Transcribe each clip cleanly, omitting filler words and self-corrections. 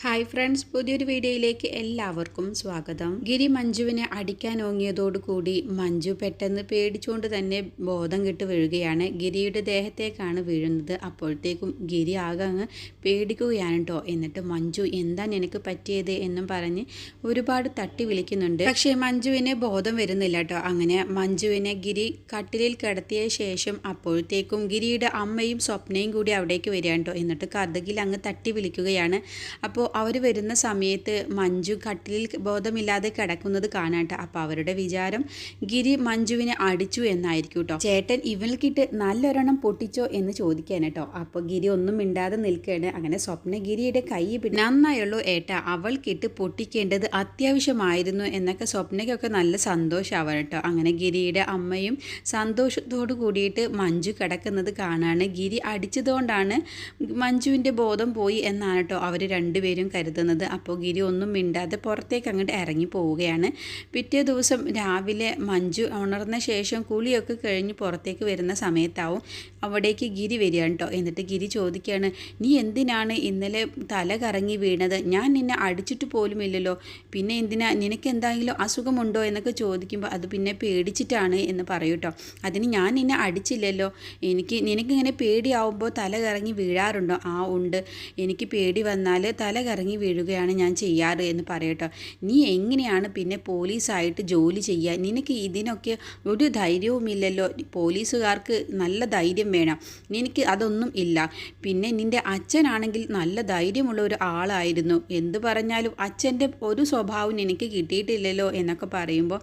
Hi friends, പുതിയൊരു വീഡിയോയിലേക്ക് എല്ലാവർക്കും സ്വാഗതം. ഗിരി മഞ്ജുവിനെ അടിക്കാൻ ഓങ്ങിയതോടുകൂടി മഞ്ജു പെട്ടെന്ന് പേടിച്ചുകൊണ്ട് തന്നെ ബോധം കെട്ട് വീഴുകയാണ്. ഗിരിയുടെ ദേഹത്തേക്കാണ് വീഴുന്നത്. അപ്പോഴത്തേക്കും ഗിരി ആകെ അങ്ങ് പേടിക്കുകയാണ് കേട്ടോ. എന്നിട്ട് മഞ്ജു എന്താ നിനക്ക് പറ്റിയത് എന്നും പറഞ്ഞ് ഒരുപാട് തട്ടി വിളിക്കുന്നുണ്ട്. പക്ഷേ മഞ്ജുവിന് ബോധം വരുന്നില്ല കേട്ടോ. അങ്ങനെ മഞ്ജുവിനെ ഗിരി കട്ടിലിൽ കിടത്തിയ ശേഷം അപ്പോഴത്തേക്കും ഗിരിയുടെ അമ്മയും സ്വപ്നയും കൂടി അവിടേക്ക് വരികയാണ് കേട്ടോ. എന്നിട്ട് കഥകിൽ അങ്ങ് തട്ടി വിളിക്കുകയാണ്. അപ്പോൾ അവർ വരുന്ന സമയത്ത് മഞ്ജു കട്ടിലിൽ ബോധമില്ലാതെ കിടക്കുന്നത് കാണാട്ടോ. അപ്പോൾ അവരുടെ വിചാരം ഗിരി മഞ്ജുവിനെ അടിച്ചു എന്നായിരിക്കും കേട്ടോ. ചേട്ടൻ ഇവൾക്കിട്ട് നല്ലൊരെണ്ണം പൊട്ടിച്ചോ എന്ന് ചോദിക്കാൻ കേട്ടോ. അപ്പോൾ ഗിരി ഒന്നും മിണ്ടാതെ നിൽക്കുകയാണ്. അങ്ങനെ സ്വപ്ന ഗിരിയുടെ കൈ നന്നായുള്ളൂ ഏട്ടാ, അവൾക്കിട്ട് പൊട്ടിക്കേണ്ടത് അത്യാവശ്യമായിരുന്നു എന്നൊക്കെ സ്വപ്നയ്ക്കൊക്കെ നല്ല സന്തോഷമാവാണ് കേട്ടോ. അങ്ങനെ ഗിരിയുടെ അമ്മയും സന്തോഷത്തോടു കൂടിയിട്ട് മഞ്ജു കിടക്കുന്നത് കാണാണ്. ഗിരി അടിച്ചതുകൊണ്ടാണ് മഞ്ജുവിൻ്റെ ബോധം പോയി എന്നാണ് കേട്ടോ അവർ രണ്ടുപേരും കരുതുന്നത്. അപ്പോൾ ഗിരി ഒന്നും മിണ്ടാതെ പുറത്തേക്ക് അങ്ങോട്ട് ഇറങ്ങി പോവുകയാണ്. പിറ്റേ ദിവസം രാവിലെ മഞ്ജു ഉണർന്ന ശേഷം കുളിയൊക്കെ കഴിഞ്ഞ് പുറത്തേക്ക് വരുന്ന സമയത്താവും അവിടേക്ക് ഗിരി വരികയാണ് കേട്ടോ. എന്നിട്ട് ഗിരി ചോദിക്കുകയാണ്, നീ എന്തിനാണ് ഇന്നലെ തല കറങ്ങി വീണത്? ഞാൻ നിന്നെ അടിച്ചിട്ട് പോലുമില്ലല്ലോ, പിന്നെ എന്തിനാ, നിനക്ക് എന്തെങ്കിലും അസുഖമുണ്ടോ എന്നൊക്കെ ചോദിക്കുമ്പോൾ അത് പിന്നെ പേടിച്ചിട്ടാണ് എന്ന് പറയൂ കേട്ടോ. അതിന് ഞാൻ നിന്നെ അടിച്ചില്ലല്ലോ, നിനക്കിങ്ങനെ പേടിയാവുമ്പോൾ തല കറങ്ങി വീഴാറുണ്ടോ? ആ ഉണ്ട്, എനിക്ക് പേടി വന്നാൽ തല കറങ്ങി വീഴുകയാണ് ഞാൻ ചെയ്യാറ് എന്ന് പറയട്ടോ. നീ എങ്ങനെയാണ് പിന്നെ പോലീസായിട്ട് ജോലി ചെയ്യുക? നിനക്ക് ഇതിനൊക്കെ ഒരു ധൈര്യവുമില്ലല്ലോ. പോലീസുകാർക്ക് നല്ല ധൈര്യം വേണം, നിനക്ക് അതൊന്നും ഇല്ല. പിന്നെ നിൻ്റെ അച്ഛനാണെങ്കിൽ നല്ല ധൈര്യമുള്ള ഒരു ആളായിരുന്നു. എന്ത് പറഞ്ഞാലും അച്ഛൻ്റെ ഒരു സ്വഭാവം എനിക്ക് കിട്ടിയിട്ടില്ലല്ലോ എന്നൊക്കെ പറയുമ്പോൾ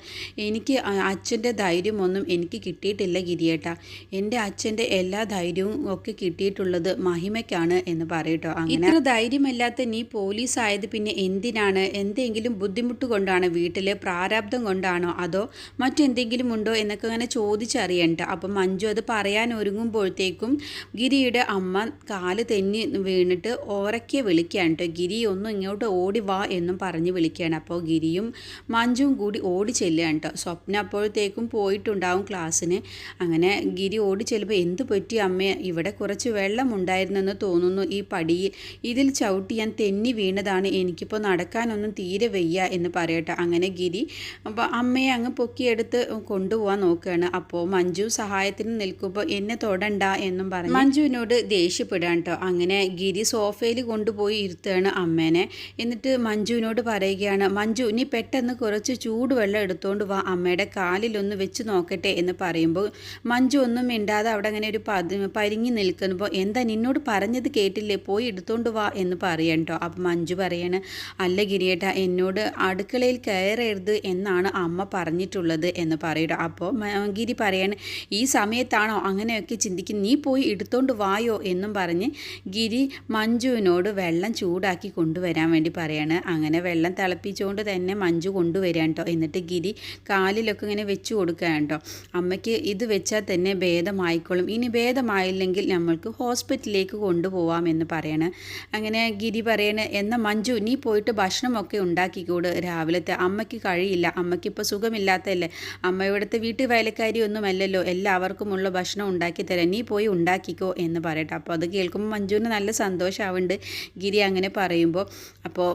എനിക്ക് അച്ഛൻ്റെ ധൈര്യമൊന്നും എനിക്ക് കിട്ടിയിട്ടില്ല ഗിരിയേട്ടാ. എൻ്റെ അച്ഛൻ്റെ എല്ലാ ധൈര്യവും ഒക്കെ കിട്ടിയിട്ടുള്ളത് മഹിമയ്ക്കാണ് എന്ന് പറയട്ടോ. അങ്ങനെ ഇത്ര ധൈര്യമല്ലാത്ത നീ പോലീസായത് പിന്നെ എന്തിനാണ്? എന്തെങ്കിലും ബുദ്ധിമുട്ട് കൊണ്ടാണോ? വീട്ടിലെ പ്രാരാബ്ദം കൊണ്ടാണോ? അതോ മറ്റെന്തെങ്കിലും ഉണ്ടോ എന്നൊക്കെ അങ്ങനെ ചോദിച്ചറിയണ്ട. അപ്പം മഞ്ജു അത് പറയാൻ ഒരുങ്ങുമ്പോഴത്തേക്കും ഗിരിയുടെ അമ്മ കാല് തെന്നി വീണിട്ട് ഓരക്കെ വിളിക്കുകയാണ് കേട്ടോ. ഗിരി ഒന്നും ഇങ്ങോട്ട് ഓടി വാ എന്നും പറഞ്ഞ് വിളിക്കുകയാണ്. അപ്പോൾ ഗിരിയും മഞ്ജുവും കൂടി ഓടി ചെല്ലുകയാണ് കേട്ടോ. സ്വപ്ന അപ്പോഴത്തേക്കും പോയിട്ടുണ്ടാവും ക്ലാസ്സിന്. അങ്ങനെ ഗിരി ഓടി ചെല്ലുമ്പോൾ എന്ത് പറ്റി അമ്മേ? ഇവിടെ കുറച്ച് വെള്ളം ഉണ്ടായിരുന്നെന്ന് തോന്നുന്നു ഈ പടിയിൽ, ഇതിൽ ചവിട്ടി ഞാൻ തെന്നി വീണതാണ്, എനിക്കിപ്പോൾ നടക്കാനൊന്നും തീരെ വയ്യ എന്ന് പറയട്ടെ. അങ്ങനെ ഗിരി അപ്പോൾ അമ്മയെ അങ്ങ് പൊക്കിയെടുത്ത് കൊണ്ടുപോകാൻ നോക്കുകയാണ്. അപ്പോൾ മഞ്ജു സഹായത്തിന് നിൽക്കുമ്പോൾ എന്നെ തൊടണ്ട എന്നും പറഞ്ഞ് മഞ്ജുവിനോട് ദേഷ്യപ്പെടാൻ കേട്ടോ. അങ്ങനെ ഗിരി സോഫയിൽ കൊണ്ടുപോയി ഇരുത്തുകയാണ് അമ്മേനെ. എന്നിട്ട് മഞ്ജുവിനോട് പറയുകയാണ്, മഞ്ജു നീ പെട്ടെന്ന് കുറച്ച് ചൂടുവെള്ളം എടുത്തുകൊണ്ട് വാ, അമ്മയുടെ കാലിലൊന്ന് വെച്ച് നോക്കട്ടെ എന്ന് പറയുമ്പോൾ മഞ്ജു ഒന്നും മിണ്ടാതെ അവിടെ അങ്ങനെ ഒരു പരിങ്ങി നിൽക്കുമ്പോൾ എന്താ നിന്നോട് പറഞ്ഞത് കേട്ടില്ലേ, പോയി എടുത്തുകൊണ്ട് വാ എന്ന് പറയണം കേട്ടോ. അപ്പം മഞ്ജു പറയാണ്, അല്ല ഗിരിയേട്ട, എന്നോട് അടുക്കളയിൽ കയറരുത് എന്നാണ് അമ്മ പറഞ്ഞിട്ടുള്ളത് എന്ന് പറയട്ടോ. അപ്പോൾ ഗിരി പറയാണ്, ഈ സമയത്താണോ അങ്ങനെയൊക്കെ ചിന്തിക്കുന്നത്, നീ പോയി എടുത്തോണ്ട് വായോ എന്നും പറഞ്ഞ് ഗിരി മഞ്ജുവിനോട് വെള്ളം ചൂടാക്കി കൊണ്ടുവരാൻ വേണ്ടി പറയാണ്. അങ്ങനെ വെള്ളം തിളപ്പിച്ചുകൊണ്ട് തന്നെ മഞ്ജു കൊണ്ടുവരാൻ കേട്ടോ. എന്നിട്ട് ഗിരി കാലിലൊക്കെ ഇങ്ങനെ വെച്ച് കൊടുക്കുകയാണ് കേട്ടോ. അമ്മയ്ക്ക് ഇത് വെച്ചാൽ തന്നെ ഭേദമായിക്കോളും, ഇനി ഭേദമായില്ലെങ്കിൽ നമ്മൾക്ക് ഹോസ്പിറ്റലിലേക്ക് കൊണ്ടുപോകാം എന്ന് പറയണം. അങ്ങനെ ഗിരി പറയണ, എന്നാൽ മഞ്ജു നീ പോയിട്ട് ഭക്ഷണമൊക്കെ ഉണ്ടാക്കിക്കൂട്, രാവിലത്തെ അമ്മയ്ക്ക് കഴിയില്ല, അമ്മയ്ക്കിപ്പോൾ സുഖമില്ലാത്തല്ലേ, അമ്മ ഇവിടുത്തെ വീട്ടു വേലക്കാരി ഒന്നുമല്ലല്ലോ, എല്ലാവർക്കുമുള്ള ഭക്ഷണം ഉണ്ടാക്കി തരാം, നീ പോയി ഉണ്ടാക്കിക്കോ എന്ന് പറയട്ടെ. അപ്പോൾ അത് കേൾക്കുമ്പോൾ മഞ്ജുവിന് നല്ല സന്തോഷമാവുന്നുണ്ട് ഗിരി അങ്ങനെ പറയുമ്പോൾ. അപ്പോൾ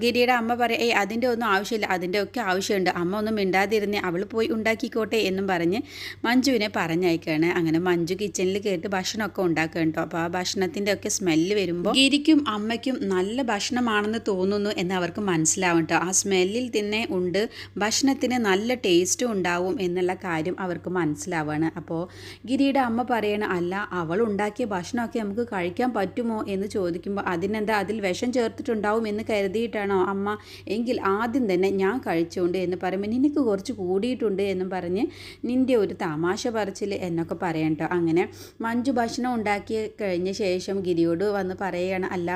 ഗിരിയുടെ അമ്മ പറയും, അതിൻ്റെ ഒന്നും ആവശ്യമില്ല, അതിൻ്റെ ഒക്കെ ആവശ്യമുണ്ട്, അമ്മ ഒന്നും മിണ്ടാതിരുന്നേ, അവൾ പോയി ഉണ്ടാക്കിക്കോട്ടെ എന്നും പറഞ്ഞ് മഞ്ജുവിനെ പറഞ്ഞയക്കുകയാണ്. അങ്ങനെ മഞ്ജു കിച്ചണിൽ കയറിയിട്ട് ഭക്ഷണമൊക്കെ ഉണ്ടാക്കുക കേട്ടോ. അപ്പോൾ ആ ഭക്ഷണത്തിൻ്റെ ഒക്കെ സ്മെല്ല് വരുമ്പോൾ ഗിരിക്കും അമ്മയ്ക്കും നല്ല ഭക്ഷണമാണെന്ന് തോന്നുന്നു എന്ന് അവർക്ക് മനസ്സിലാവും കേട്ടോ. ആ സ്മെല്ലിൽ തന്നെ ഉണ്ട് ഭക്ഷണത്തിന് നല്ല ടേസ്റ്റും ഉണ്ടാവും എന്നുള്ള കാര്യം അവർക്ക് മനസ്സിലാവുകയാണ്. അപ്പോൾ ഗിരിയുടെ അമ്മ പറയണ, അല്ല അവൾ ഉണ്ടാക്കിയ ഭക്ഷണമൊക്കെ നമുക്ക് കഴിക്കാൻ പറ്റുമോ എന്ന് ചോദിക്കുമ്പോൾ അതിനെന്താ, അതിൽ വിഷം ചേർത്തിട്ടുണ്ടാവും എന്ന് കരുതിയിട്ടാണോ അമ്മ? എങ്കിൽ ആദ്യം തന്നെ ഞാൻ കഴിച്ചുകൊണ്ട് എന്ന് പറയുമ്പോൾ നിനക്ക് കുറച്ച് കൂടിയിട്ടുണ്ട് എന്നും പറഞ്ഞ് നിൻ്റെ ഒരു തമാശ പറച്ചിൽ എന്നൊക്കെ പറയാം കേട്ടോ. അങ്ങനെ മഞ്ജു ഭക്ഷണം ഉണ്ടാക്കി കഴിഞ്ഞ ശേഷം ഗിരിയോട് വന്ന് പറയുകയാണ്, അല്ല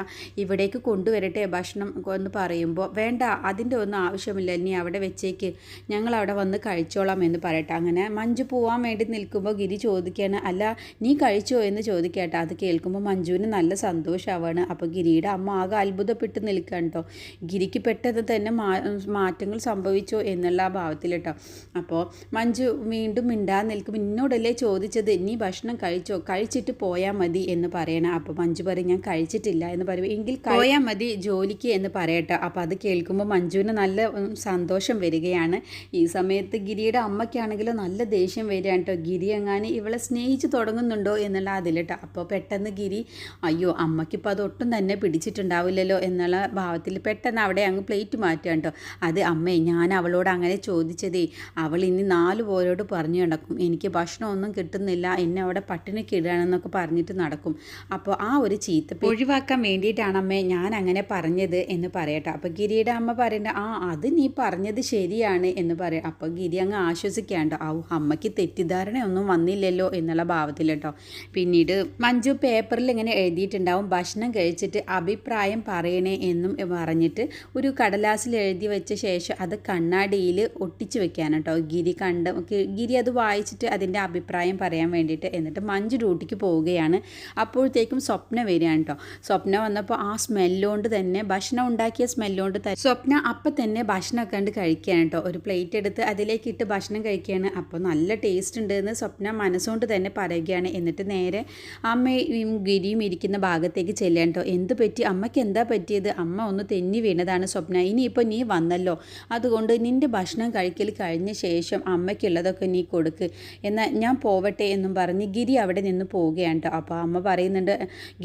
ഇവിടേക്ക് കൊണ്ടുവരട്ടെ ഭക്ഷണം എന്ന് പറയുമ്പോൾ വേണ്ട, അതിൻ്റെ ഒന്നും ആവശ്യമില്ല, നീ അവിടെ വെച്ചേക്ക്, ഞങ്ങൾ അവിടെ വന്ന് കഴിച്ചോളാം എന്ന് പറയട്ടെ. അങ്ങനെ മഞ്ജു പോകാൻ വേണ്ടി നിൽക്കുമ്പോൾ ഗിരി ചോദിക്കുകയാണ്, അല്ല നീ കഴിച്ചോ എന്ന് ചോദിക്കട്ടെ. അത് കേൾക്കുമ്പോൾ മഞ്ജുവിന് നല്ല സന്തോഷമാവാണ്. അപ്പോൾ ഗിരിയുടെ അമ്മ ആകെ അത്ഭുതപ്പെട്ട് നിൽക്കുകയാണ് കേട്ടോ. ഗിരിക്ക് പെട്ടെന്ന് തന്നെ മാറ്റങ്ങൾ സംഭവിച്ചോ എന്നുള്ള ആ ഭാവത്തിൽ കേട്ടോ. അപ്പോൾ മഞ്ജു വീണ്ടും മിണ്ടാതെ നിൽക്കുമ്പോൾ എന്നോടല്ലേ ചോദിച്ചത്, നീ ഭക്ഷണം കഴിച്ചോ, കഴിച്ചിട്ട് പോയാൽ മതി എന്ന് പറയണം. അപ്പോൾ മഞ്ജു പറയും, ഞാൻ കഴിച്ചിട്ടില്ല എന്ന് പറയുമ്പോൾ എങ്കിൽ പോയാൽ പോയാൽ മതി ജോലിക്ക് എന്ന് പറയട്ടെ. അപ്പോൾ അത് കേൾക്കുമ്പോൾ മഞ്ജുവിന് നല്ല സന്തോഷം വരികയാണ്. ഈ സമയത്ത് ഗിരിയുടെ അമ്മയ്ക്കാണെങ്കിലും നല്ല ദേഷ്യം വരികയാണ് കേട്ടോ. ഗിരി എങ്ങാനും ഇവളെ സ്നേഹിച്ച് തുടങ്ങുന്നുണ്ടോ എന്നുള്ള അതിലിട്ടോ. അപ്പോൾ പെട്ടെന്ന് ഗിരി അയ്യോ അമ്മയ്ക്കിപ്പോൾ അതൊട്ടും തന്നെ പിടിച്ചിട്ടുണ്ടാവില്ലല്ലോ എന്നുള്ള ഭാവത്തിൽ പെട്ടെന്ന് അവിടെ അങ്ങ് പ്ലേറ്റ് മാറ്റുകയാണ് കേട്ടോ. അത് അമ്മേ ഞാൻ അവളോട് അങ്ങനെ ചോദിച്ചതേ, അവൾ ഇനി 4 പേരോട് പറഞ്ഞു നടക്കും എനിക്ക് ഭക്ഷണമൊന്നും കിട്ടുന്നില്ല, എന്നെ അവിടെ പട്ടിണിക്ക് ഇടുകയാണെന്നൊക്കെ പറഞ്ഞിട്ട് നടക്കും. അപ്പോൾ ആ ഒരു ചീത്ത ഒഴിവാക്കാൻ വേണ്ടിയിട്ടാണ് അമ്മേ ഞാൻ അങ്ങനെ പറഞ്ഞത് എന്ന് പറയട്ടെ. അപ്പോൾ ഗിരിയുടെ അമ്മ പറയണ്ട അത് നീ പറഞ്ഞത് ശരിയാണ് എന്ന് പറയാം. അപ്പോൾ ഗിരി അങ്ങ് ആശ്വസിക്കാണ്ട് അമ്മയ്ക്ക് തെറ്റിദ്ധാരണയൊന്നും വന്നില്ലല്ലോ എന്നുള്ള ഭാവത്തിൽ കേട്ടോ. പിന്നീട് മഞ്ജു പേപ്പറിൽ ഇങ്ങനെ എഴുതിയിട്ടുണ്ടാവും ഭക്ഷണം കഴിച്ചിട്ട് അഭിപ്രായം പറയണേ എന്നും പറഞ്ഞിട്ട് ഒരു കടലാസിൽ എഴുതി വെച്ച ശേഷം അത് കണ്ണാടിയിൽ ഒട്ടിച്ച് വെക്കാൻ കേട്ടോ. ഗിരി അത് വായിച്ചിട്ട് അതിൻ്റെ അഭിപ്രായം പറയാൻ വേണ്ടിയിട്ട് എന്നിട്ട് മഞ്ജു ഡ്യൂട്ടിക്ക് പോവുകയാണ്. അപ്പോഴത്തേക്കും സ്വപ്ന വരികയാണ് കേട്ടോ. സ്വപ്ന വന്നപ്പോൾ ആ സ്മെല്ലുകൊണ്ട് തന്നെ ഭക്ഷണം ഉണ്ടാക്കിയ സ്മെല്ലുകൊണ്ട് സ്വപ്ന അപ്പം തന്നെ ഭക്ഷണമൊക്കെ കണ്ട് കഴിക്കുകയാണ് കേട്ടോ. ഒരു പ്ലേറ്റ് എടുത്ത് അതിലേക്ക് ഇട്ട് ഭക്ഷണം കഴിക്കുകയാണ്. അപ്പോൾ നല്ല ടേസ്റ്റ് ഉണ്ടെന്ന് സ്വപ്ന മനസ്സുകൊണ്ട് തന്നെ പറയുകയാണ്. എന്നിട്ട് നേരെ അമ്മയും ഗിരിയും ഇരിക്കുന്ന ഭാഗത്തേക്ക് ചെല്ലുകയാണ് കേട്ടോ. എന്ത് പറ്റി അമ്മയ്ക്ക് എന്താ പറ്റിയത്, അമ്മ ഒന്ന് തെന്നി വീണതാണ് സ്വപ്ന, ഇനിയിപ്പോൾ നീ വന്നല്ലോ അതുകൊണ്ട് നിൻ്റെ ഭക്ഷണം കഴിക്കൽ കഴിഞ്ഞ ശേഷം അമ്മയ്ക്കുള്ളതൊക്കെ നീ കൊടുക്ക്, എന്നാൽ ഞാൻ പോവട്ടെ എന്നും പറഞ്ഞ് ഗിരി അവിടെ നിന്ന് പോവുകയാണ് കേട്ടോ. അപ്പോൾ അമ്മ പറയുന്നുണ്ട്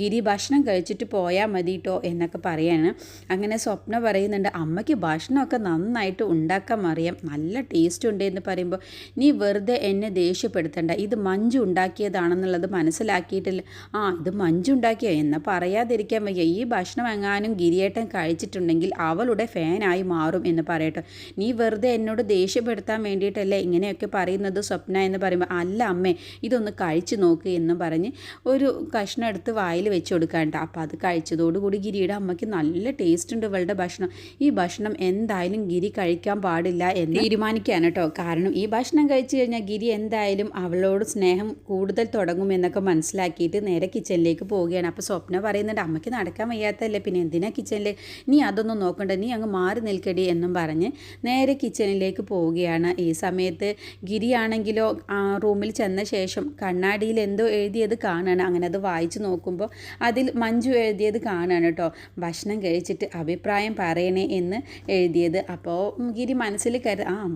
ഗിരി ഭക്ഷണം കഴിച്ചിട്ട് പോയാൽ മതി കേട്ടോ എന്നൊക്കെ പറയാണ്. അങ്ങനെ സ്വപ്ന പറയുന്നുണ്ട് അമ്മയ്ക്ക് ഭക്ഷണമൊക്കെ നന്നായിട്ട് ഉണ്ടാക്കാൻ അറിയാം, നല്ല ടേസ്റ്റ് ഉണ്ട് എന്ന് പറയുമ്പോൾ നീ വെറുതെ എന്നെ ദേഷ്യപ്പെടുത്തണ്ട, ഇത് മഞ്ജു ഉണ്ടാക്കിയതാണെന്നുള്ളത് മനസ്സിലാക്കിയിട്ടില്ല. ഇത് മഞ്ജു ഉണ്ടാക്കിയോ എന്നാൽ പറയാതിരിക്കാൻ വയ്യ, ഈ ഭക്ഷണം എങ്ങാനും ഗിരിയേട്ടൻ കഴിച്ചിട്ടുണ്ടെങ്കിൽ അവളുടെ ഫാനായി മാറും എന്ന് പറയട്ടെ. നീ വെറുതെ എന്നോട് ദേഷ്യപ്പെടുത്താൻ വേണ്ടിയിട്ടല്ലേ ഇങ്ങനെയൊക്കെ പറയുന്നത് സ്വപ്ന എന്ന് പറയുമ്പോൾ അല്ല അമ്മേ ഇതൊന്ന് കഴിച്ചു നോക്ക് എന്ന് പറഞ്ഞ് ഒരു കഷ്ണം എടുത്ത് വായിൽ വെച്ച് കൊടുക്കാണ്ട്. അപ്പോൾ അത് കഴിച്ചതോടുകൂടി ഗിരിയുടെ അമ്മയ്ക്ക് നല്ല ടേസ്റ്റ് ഉണ്ട് ഇവളുടെ ഭക്ഷണം, ഈ ഭക്ഷണം എന്തായാലും ഗിരി കഴിക്കാൻ പാടില്ല എന്ന് തീരുമാനിക്കുകയാണ് കേട്ടോ. കാരണം ഈ ഭക്ഷണം കഴിച്ചു കഴിഞ്ഞാൽ ഗിരി എന്തായാലും അവളോട് സ്നേഹം കൂടുതൽ തുടങ്ങുമെന്നൊക്കെ മനസ്സിലാക്കിയിട്ട് നേരെ കിച്ചണിലേക്ക് പോവുകയാണ്. അപ്പോൾ സ്വപ്ന പറയുന്നുണ്ട് അമ്മയ്ക്ക് നടക്കാൻ വയ്യാത്തല്ലേ പിന്നെ എന്തിനാ കിച്ചണിൽ, നീ അതൊന്നും നോക്കണ്ട, നീ അങ്ങ് മാറി നിൽക്കടി എന്നും പറഞ്ഞ് നേരെ കിച്ചണിലേക്ക് പോവുകയാണ്. ഈ സമയത്ത് ഗിരിയാണെങ്കിലോ റൂമിൽ ചെന്ന ശേഷം കണ്ണാടിയിൽ എന്തോ എഴുതിയത് കാണുകയാണ്. അങ്ങനെ അത് വായിച്ച് നോക്കുമ്പോൾ അതിൽ മഞ്ജു എഴുതിയത് കാണുകയാണ് കേട്ടോ. ഭക്ഷണം കഴിച്ചിട്ട് അഭിപ്രായം പറയണേ എന്ന് എഴുതിയത്. അപ്പോൾ ഗിരി മനസ്സിൽ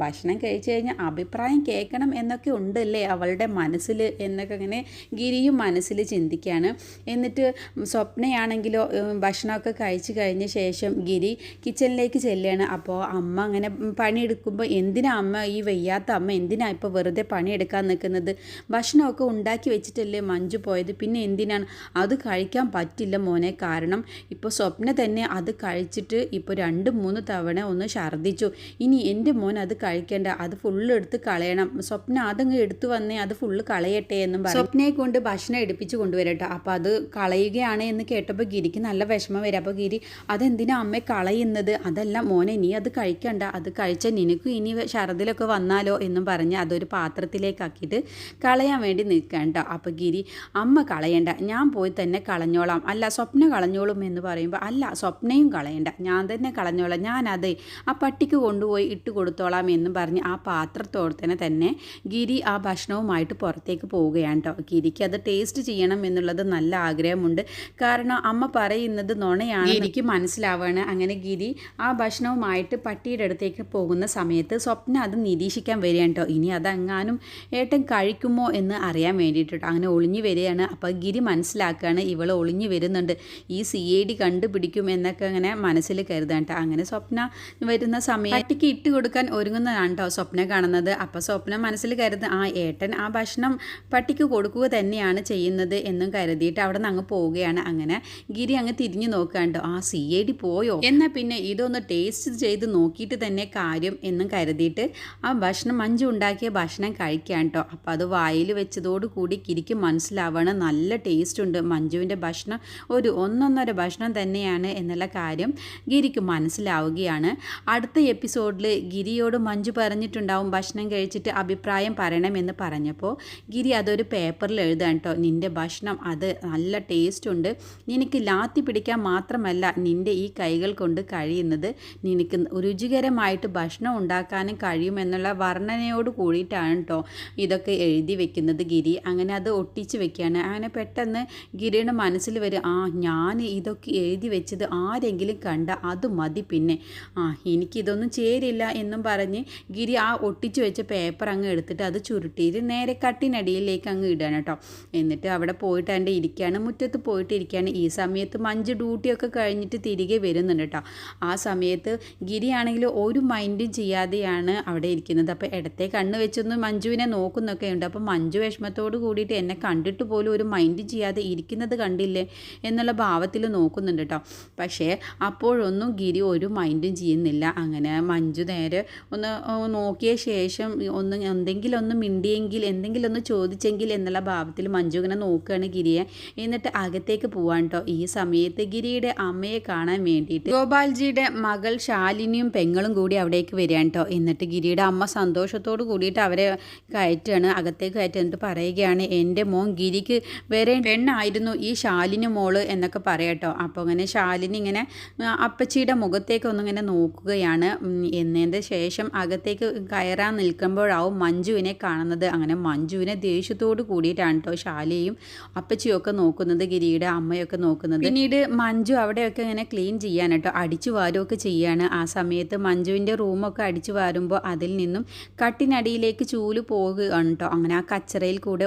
ഭക്ഷണം കഴിച്ചു കഴിഞ്ഞാൽ അഭിപ്രായം കേൾക്കണം എന്നൊക്കെ ഉണ്ടല്ലേ അവളുടെ മനസ്സിൽ എന്നൊക്കെ അങ്ങനെ ഗിരിയും മനസ്സിൽ ചിന്തിക്കുകയാണ്. എന്നിട്ട് സ്വപ്നയാണെങ്കിലോ ഭക്ഷണമൊക്കെ കഴിച്ചു കഴിഞ്ഞ ശേഷം ഗിരി കിച്ചണിലേക്ക് ചെല്ലുകയാണ്. അപ്പോൾ അമ്മ അങ്ങനെ പണിയെടുക്കുമ്പോൾ എന്തിനാ അമ്മ ഈ വയ്യാത്ത അമ്മ എന്തിനാ ഇപ്പോൾ വെറുതെ പണിയെടുക്കാൻ നിൽക്കുന്നത്, ഭക്ഷണമൊക്കെ ഉണ്ടാക്കി വെച്ചിട്ടല്ലേ മഞ്ജു പോയത്, പിന്നെ എന്തിനാണ്, അത് കഴിക്കാൻ പറ്റില്ല മോനെ, കാരണം ഇപ്പോൾ സ്വപ്ന തന്നെ അത് കഴിച്ചിട്ട് ഇപ്പോൾ 2-3 തവണ ഒന്ന് ഛർദ്ദിച്ചു, ഇനി എൻ്റെ മോൻ അത് കഴിക്കേണ്ട, അത് ഫുള്ള് എടുത്ത് കളയണം, സ്വപ്ന അതങ്ങ് എടുത്തു വന്നേ അത് ഫുള്ള് കളയട്ടെ എന്നും പറഞ്ഞു സ്വപ്നയെ കൊണ്ട് ഭക്ഷണം എടുപ്പിച്ച് കൊണ്ടുവരട്ടെ. അപ്പോൾ അത് കളയുകയാണ് എന്ന് കേട്ടപ്പോൾ ഗിരിക്ക് നല്ല വിഷമം വരും. അപ്പോൾ ഗിരി അതെന്തിനാ അമ്മ കളയുന്നത്, അതല്ല മോനെ നീ അത് കഴിക്കണ്ട, അത് കഴിച്ചാൽ നിനക്കും ഇനി ഛർദിലൊക്കെ വന്നാലോ എന്നും പറഞ്ഞ് അതൊരു പാത്രത്തിലേക്കാക്കിയിട്ട് കളയാൻ വേണ്ടി നിൽക്കണ്ട. അപ്പോൾ ഗിരി അമ്മ കളയണ്ട, ഞാൻ പോയി തന്നെ കളഞ്ഞോളാം, അല്ല സ്വപ്ന കളഞ്ഞോളും എന്ന് പറയുമ്പോൾ അല്ല സ്വപ്നയും കളയണ്ട, ഞാൻ തന്നെ കളഞ്ഞോളാം, ഞാനത് ആ പട്ടിക്ക് കൊണ്ടുപോയി ഇട്ട് കൊടുത്തോളാം എന്നും പറഞ്ഞ് ആ പാത്രത്തോടത്തന്നെ തന്നെ ഗിരി ആ ഭക്ഷണവുമായിട്ട് പുറത്തേക്ക് പോവുകയാണ് കേട്ടോ. ഗിരിക്ക് അത് ടേസ്റ്റ് ചെയ്യണം എന്നുള്ളത് നല്ല ആഗ്രഹമുണ്ട്, കാരണം അമ്മ പറയുന്നത് നുണയാണ് എനിക്ക് മനസ്സിലാവുകയാണ്. അങ്ങനെ ഗിരി ആ ഭക്ഷണവുമായിട്ട് പട്ടിയുടെ അടുത്തേക്ക് പോകുന്ന സമയത്ത് സ്വപ്ന അത് നിരീക്ഷിക്കാൻ വരികയാണ് കേട്ടോ. ഇനി അതെങ്ങാനും ഏട്ടൻ കഴിക്കുമോ എന്ന് അറിയാൻ വേണ്ടിയിട്ട് അങ്ങനെ ഒളിഞ്ഞു വരികയാണ്. അപ്പോൾ ഗിരി മനസ്സിലാക്കുകയാണ് ഇവൾ ഒളിഞ്ഞു വരുന്നുണ്ട്, ഈ CID കണ്ടുപിടിക്കും എന്നൊക്കെ അങ്ങനെ മനസ്സിൽ കരുതാൻ കേട്ടോ. അങ്ങനെ സ്വപ്ന വരുന്ന സമയം പട്ടിക്ക് ഇട്ട് കൊടുക്കാൻ ഒരുങ്ങുന്നതാണ് കേട്ടോ സ്വപ്ന കാണുന്നത്. അപ്പോൾ സ്വപ്ന മനസ്സിൽ കരുത് ഏട്ടൻ ആ ഭക്ഷണം പട്ടിക്ക് കൊടുക്കുക തന്നെയാണ് ചെയ്യുന്നത് എന്നും കരുതിയിട്ട് അവിടെ നിന്ന് അങ്ങ് പോവുകയാണ്. അങ്ങനെ ഗിരി അങ്ങ് തിരിഞ്ഞു നോക്കുകയാണ് കേട്ടോ. CID പോയോ എന്നാൽ പിന്നെ ഇതൊന്ന് ടേസ്റ്റ് ചെയ്ത് നോക്കിയിട്ട് തന്നെ കാര്യം എന്നും കരുതിയിട്ട് ആ ഭക്ഷണം മഞ്ജു ഉണ്ടാക്കിയ ഭക്ഷണം കഴിക്കാൻ കേട്ടോ. അപ്പോൾ അത് വായിൽ വെച്ചതോടുകൂടി ഗിരിക്ക് മനസ്സിലാവണം നല്ല ടേസ്റ്റ് ഉണ്ട്, മഞ്ജുവിൻ്റെ ഭക്ഷണം ഒരു 1-1.5 ഭക്ഷണം തന്നെയാണ് എന്നുള്ള കാര്യം ഗിരിക്ക് മനസ്സിലാവുകയാണ്. അടുത്ത എപ്പിസോഡിൽ ഗിരിയോട് മഞ്ജു പറഞ്ഞിട്ടുണ്ടാവും ഭക്ഷണം കഴിച്ചിട്ട് അഭിപ്രായം പറയണമെന്ന് പറഞ്ഞപ്പോൾ ഗിരി അതൊരു പേപ്പറിൽ എഴുതാൻ കേട്ടോ. നിൻ്റെ ഭക്ഷണം അത് നല്ല ടേസ്റ്റ് ഉണ്ട്, നിനക്ക് ലാത്തി പിടിക്കാൻ മാത്രമല്ല നിൻ്റെ ഈ കൈകൾ കൊണ്ട് കഴിയുന്നത്, നിനക്ക് രുചികരമായിട്ട് ഭക്ഷണം ഉണ്ടാക്കാനും കഴിയുമെന്നുള്ള വർണ്ണനയോട് കൂടിയിട്ടാണ് കേട്ടോ ഇതൊക്കെ എഴുതി വെക്കുന്നത് ഗിരി. അങ്ങനെ അത് ഒട്ടിച്ച് വെക്കുകയാണ്. അങ്ങനെ പെട്ടെന്ന് ഗിരിയുടെ മനസ്സിൽ വരും ഞാൻ ഇതൊക്കെ എഴുതി വെച്ചത് ആരെങ്കിലും കണ്ട അത് മതി. പിന്നെ എനിക്കിതൊന്നും ചേരില്ല എന്നും പറഞ്ഞ് ഗിരി ആ ഒട്ടിച്ചു വെച്ച പേപ്പർ അങ്ങ് എടുത്തിട്ട് അത് ചുരുട്ടിയിട്ട് നേരെ കട്ടിനടിയിലേക്ക് അങ്ങ് ഇടാണ് കേട്ടോ. എന്നിട്ട് അവിടെ പോയിട്ട് എൻ്റെ ഇരിക്കുകയാണ്, മുറ്റത്ത് പോയിട്ട് ഇരിക്കുകയാണ്. ഈ സമയത്ത് മഞ്ജു ഡ്യൂട്ടിയൊക്കെ കഴിഞ്ഞിട്ട് തിരികെ വരുന്നുണ്ട് കേട്ടോ. ആ സമയത്ത് ഗിരിയാണെങ്കിൽ ഒരു മൈൻഡും ചെയ്യാതെയാണ് അവിടെ ഇരിക്കുന്നത്. അപ്പോൾ ഇടത്തെ കണ്ണ് വെച്ചൊന്ന് മഞ്ജുവിനെ നോക്കുന്നൊക്കെ ഉണ്ട്. അപ്പോൾ മഞ്ജു വിഷമത്തോട് കൂടിയിട്ട് എന്നെ കണ്ടിട്ട് പോലും ഒരു മൈൻഡ് ചെയ്യാതെ ഇരിക്കുന്നത് കണ്ടില്ലേ എന്നുള്ള ഭാവത്തിൽ നോക്കുന്നുണ്ട് കേട്ടോ. പക്ഷേ അപ്പോഴൊന്നും ഗിരി ഒരു മൈൻഡും ചെയ്യുന്നില്ല. അങ്ങനെ മഞ്ജു നേരെ ഒന്ന് നോക്കിയ ശേഷം എന്തെങ്കിലും ഒന്ന് മിണ്ടിയെങ്കിൽ, എന്തെങ്കിലും ഒന്ന് ചോദിച്ചെങ്കിൽ എന്നുള്ള ഭാവത്തിൽ മഞ്ജു ഇങ്ങനെ നോക്കുകയാണ് ഗിരിയെ. എന്നിട്ട് അകത്തേക്ക് പോവാൻ കേട്ടോ. ഈ സമയത്ത് ഗിരിയുടെ അമ്മയെ കാണാൻ വേണ്ടിയിട്ട് ഗോപാൽജിയുടെ മകൾ ശാലിനിയും പെങ്ങളും കൂടി അവിടേക്ക് വരികയാണ് കേട്ടോ. എന്നിട്ട് ഗിരിയുടെ അമ്മ സന്തോഷത്തോട് കൂടിയിട്ട് അവരെ കയറ്റുകയാണ്, അകത്തേക്ക് കയറ്റി. എന്നിട്ട് പറയുകയാണ്, എൻ്റെ മോൻ ഗിരിക്ക് വേറെ പെണ്ണായിരുന്നു ഈ ശാലിനി മോള് എന്നൊക്കെ പറയാട്ടോ. അപ്പോൾ അങ്ങനെ ശാലിനി ഇങ്ങനെ അപ്പച്ചിയുടെ മുഖത്തേക്ക് ഒന്നിങ്ങനെ നോക്കുകയാണ്. എന്നതിൻ്റെ ശേഷം അകത്തേക്ക് കയറാൻ നിൽക്കുമ്പോഴാവും മഞ്ജുവിനെ കാണുന്നത്. അങ്ങനെ മഞ്ജുവിനെ ദേഷ്യത്തോട് കൂടിയിട്ടാണ് കേട്ടോ ശാലിയും അപ്പച്ചിയൊക്കെ നോക്കുന്നത്, ഗിരിയുടെ അമ്മയൊക്കെ നോക്കുന്നത്. പിന്നീട് മഞ്ജു അവിടെയൊക്കെ ഇങ്ങനെ ക്ലീൻ ചെയ്യാൻ കേട്ടോ, അടിച്ചു വാരുമൊക്കെ ചെയ്യാണ്. ആ സമയത്ത് മഞ്ജുവിൻ്റെ റൂമൊക്കെ അടിച്ചു വാരുമ്പോൾ അതിൽ നിന്നും കട്ടിനടിയിലേക്ക് ചൂല് പോകുകയാണ് കേട്ടോ. അങ്ങനെ ആ കച്ചറയിൽ കൂടെ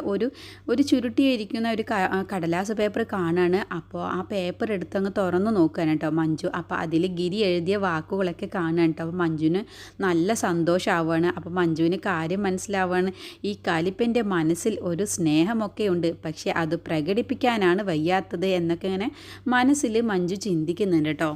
ഒരു ചുരുട്ടിയിരിക്കുന്ന ഒരു കടലാസ് പേപ്പർ കാണാണ്. അപ്പോൾ ആ പേപ്പർ എടുത്തങ്ങ് തുറന്നു നോക്കുകയാണ് കേട്ടോ മഞ്ജു. അപ്പോൾ അതിൽ ഗിരി എഴുതിയ വാക്കുകളൊക്കെ കാണുകയാണ് കേട്ടോ. അപ്പോൾ മഞ്ജുവിന് നല്ല സന്തോഷമാവുകയാണ്. അപ്പോൾ മഞ്ജുവിന് കാര്യം മനസ്സിലാവുകയാണ്, ഈ കലിപ്പൻ്റെ മനസ്സിൽ ഒരു സ്നേഹമൊക്കെ ഉണ്ട്, പക്ഷേ അത് പ്രകടിപ്പിക്കാനാണ് വയ്യാത്തത് എന്നൊക്കെ ഇങ്ങനെ മനസ്സിൽ മഞ്ജു ചിന്തിക്കുന്നുണ്ട് കേട്ടോ.